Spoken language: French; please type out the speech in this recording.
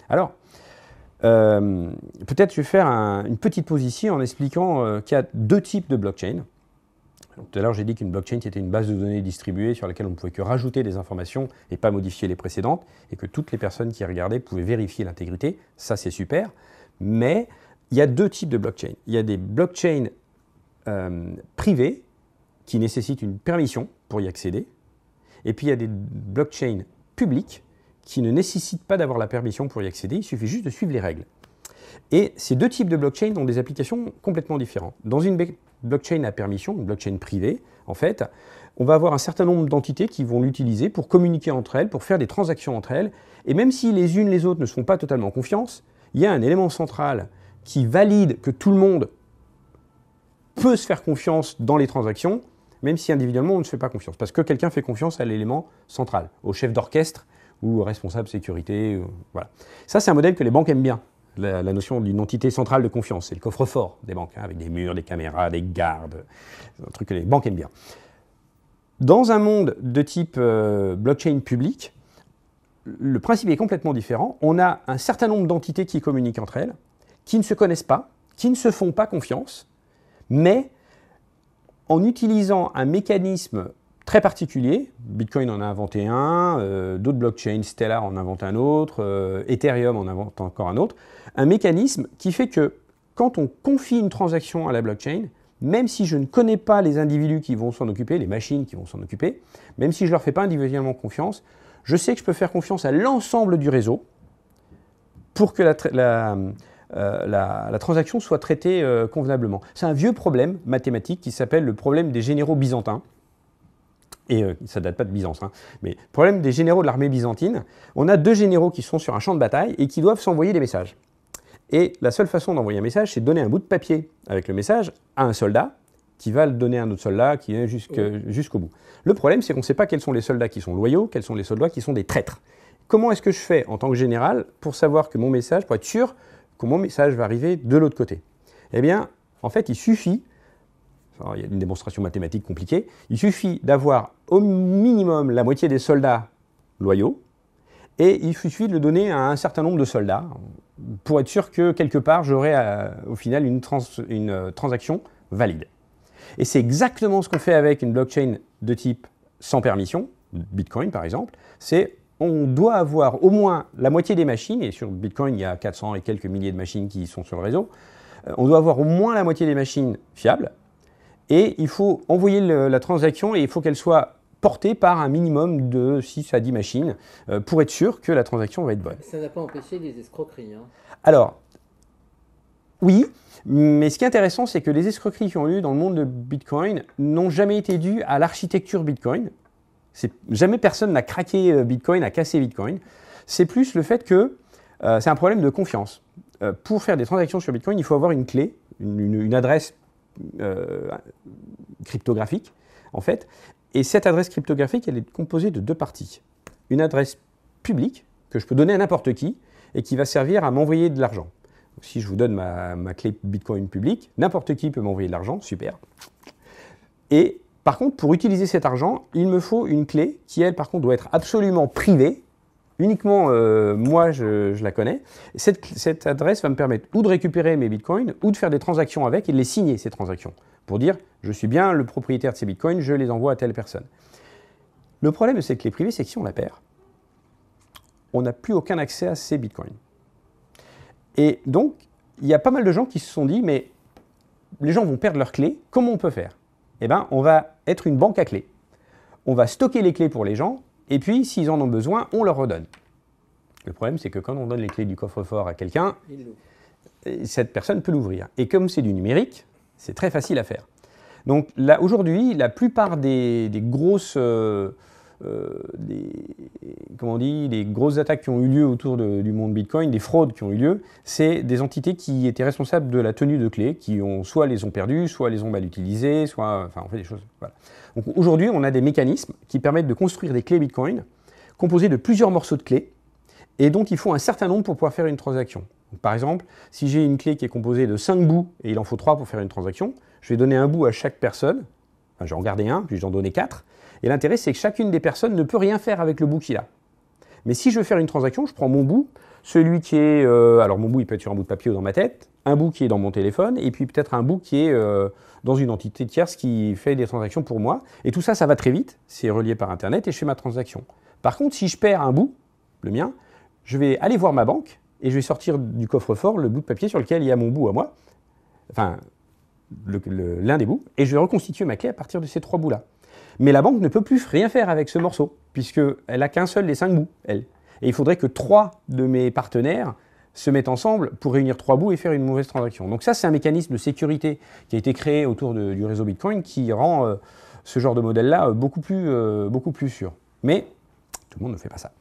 Alors, peut-être je vais faire une petite pause ici en expliquant qu'il y a deux types de blockchain. Donc, tout à l'heure, j'ai dit qu'une blockchain c'était une base de données distribuée sur laquelle on ne pouvait que rajouter des informations et pas modifier les précédentes, et que toutes les personnes qui regardaient pouvaient vérifier l'intégrité. Ça, c'est super. Mais il y a deux types de blockchain. Il y a des blockchains privées qui nécessitent une permission pour y accéder, et puis il y a des blockchains publiques qui ne nécessitent pas d'avoir la permission pour y accéder, il suffit juste de suivre les règles. Et ces deux types de blockchain ont des applications complètement différentes. Dans une blockchain à permission, une blockchain privée, en fait, on va avoir un certain nombre d'entités qui vont l'utiliser pour communiquer entre elles, pour faire des transactions entre elles, et même si les unes les autres ne se font pas totalement confiance, il y a un élément central qui valide que tout le monde peut se faire confiance dans les transactions, même si individuellement on ne se fait pas confiance. Parce que quelqu'un fait confiance à l'élément central, au chef d'orchestre ou au responsable sécurité. Voilà. Ça, c'est un modèle que les banques aiment bien, la notion d'une entité centrale de confiance. C'est le coffre-fort des banques, hein, avec des murs, des caméras, des gardes, un truc que les banques aiment bien. Dans un monde de type blockchain public, le principe est complètement différent. On a un certain nombre d'entités qui communiquent entre elles, qui ne se connaissent pas, qui ne se font pas confiance, mais en utilisant un mécanisme très particulier, Bitcoin en a inventé un, d'autres blockchains, Stellar en inventent un autre, Ethereum en invente encore un autre, un mécanisme qui fait que quand on confie une transaction à la blockchain, même si je ne connais pas les individus qui vont s'en occuper, les machines qui vont s'en occuper, même si je ne leur fais pas individuellement confiance, je sais que je peux faire confiance à l'ensemble du réseau pour que la transaction soit traitée convenablement. C'est un vieux problème mathématique qui s'appelle le problème des généraux byzantins. Et ça ne date pas de Byzance, hein, mais problème des généraux de l'armée byzantine. On a deux généraux qui sont sur un champ de bataille et qui doivent s'envoyer des messages. Et la seule façon d'envoyer un message, c'est de donner un bout de papier avec le message à un soldat qui va le donner à un autre soldat qui est jusqu'au bout. Le problème, c'est qu'on ne sait pas quels sont les soldats qui sont loyaux, quels sont les soldats qui sont des traîtres. Comment est-ce que je fais en tant que général pour savoir que mon message, pour être sûr que mon message va arriver de l'autre côté? Eh bien, en fait, il suffit, alors, il y a une démonstration mathématique compliquée, il suffit d'avoir au minimum la moitié des soldats loyaux, et il suffit de le donner à un certain nombre de soldats, pour être sûr que quelque part, j'aurai au final une transaction valide. Et c'est exactement ce qu'on fait avec une blockchain de type sans permission, Bitcoin par exemple, c'est on doit avoir au moins la moitié des machines, et sur Bitcoin il y a 400 et quelques milliers de machines qui sont sur le réseau, on doit avoir au moins la moitié des machines fiables, et il faut envoyer la transaction et il faut qu'elle soit portée par un minimum de 6 à 10 machines pour être sûr que la transaction va être bonne. Ça n'a pas empêché les escroqueries, hein. Alors, oui, mais ce qui est intéressant, c'est que les escroqueries qui ont lieu dans le monde de Bitcoin n'ont jamais été dues à l'architecture Bitcoin. Jamais personne n'a craqué Bitcoin, n'a cassé Bitcoin. C'est plus le fait que c'est un problème de confiance. Pour faire des transactions sur Bitcoin, il faut avoir une clé, une adresse cryptographique, en fait. Et cette adresse cryptographique, elle est composée de deux parties. Une adresse publique, que je peux donner à n'importe qui, et qui va servir à m'envoyer de l'argent. Si je vous donne ma clé Bitcoin publique, n'importe qui peut m'envoyer de l'argent, super. Et par contre, pour utiliser cet argent, il me faut une clé qui, elle, par contre, doit être absolument privée. Uniquement, moi, je la connais. Cette adresse va me permettre ou de récupérer mes bitcoins, ou de faire des transactions avec et de les signer, ces transactions, pour dire, je suis bien le propriétaire de ces bitcoins, je les envoie à telle personne. Le problème de cette clé privée, c'est que si on la perd, on n'a plus aucun accès à ces bitcoins. Et donc, il y a pas mal de gens qui se sont dit, mais les gens vont perdre leurs clés, comment on peut faire? Eh bien, on va être une banque à clés. On va stocker les clés pour les gens, et puis, s'ils en ont besoin, on leur redonne. Le problème, c'est que quand on donne les clés du coffre-fort à quelqu'un, cette personne peut l'ouvrir. Et comme c'est du numérique, c'est très facile à faire. Donc là, aujourd'hui, la plupart des grosses, des grosses attaques qui ont eu lieu autour du monde Bitcoin, des fraudes qui ont eu lieu, c'est des entités qui étaient responsables de la tenue de clés, qui soit les ont perdues, soit les ont mal utilisées, soit, enfin, on fait des choses. Voilà. Donc aujourd'hui, on a des mécanismes qui permettent de construire des clés Bitcoin composées de plusieurs morceaux de clés et dont il faut un certain nombre pour pouvoir faire une transaction. Donc, par exemple, si j'ai une clé qui est composée de 5 bouts et il en faut 3 pour faire une transaction, je vais donner un bout à chaque personne, enfin, je vais en garder un, puis je vais en donner 4. Et l'intérêt, c'est que chacune des personnes ne peut rien faire avec le bout qu'il a. Mais si je veux faire une transaction, je prends mon bout, celui qui est... alors mon bout, il peut être sur un bout de papier ou dans ma tête, un bout qui est dans mon téléphone, et puis peut-être un bout qui est dans une entité tierce qui fait des transactions pour moi. Et tout ça, ça va très vite, c'est relié par Internet, et je fais ma transaction. Par contre, si je perds un bout, le mien, je vais aller voir ma banque, et je vais sortir du coffre-fort le bout de papier sur lequel il y a mon bout à moi, enfin, l'un des bouts, et je vais reconstituer ma clé à partir de ces 3 bouts-là. Mais la banque ne peut plus rien faire avec ce morceau, puisqu'elle n'a qu'un seul des 5 bouts, elle. Et il faudrait que 3 de mes partenaires se mettent ensemble pour réunir 3 bouts et faire une mauvaise transaction. Donc ça, c'est un mécanisme de sécurité qui a été créé autour du réseau Bitcoin qui rend ce genre de modèle-là beaucoup plus sûr. Mais tout le monde ne fait pas ça.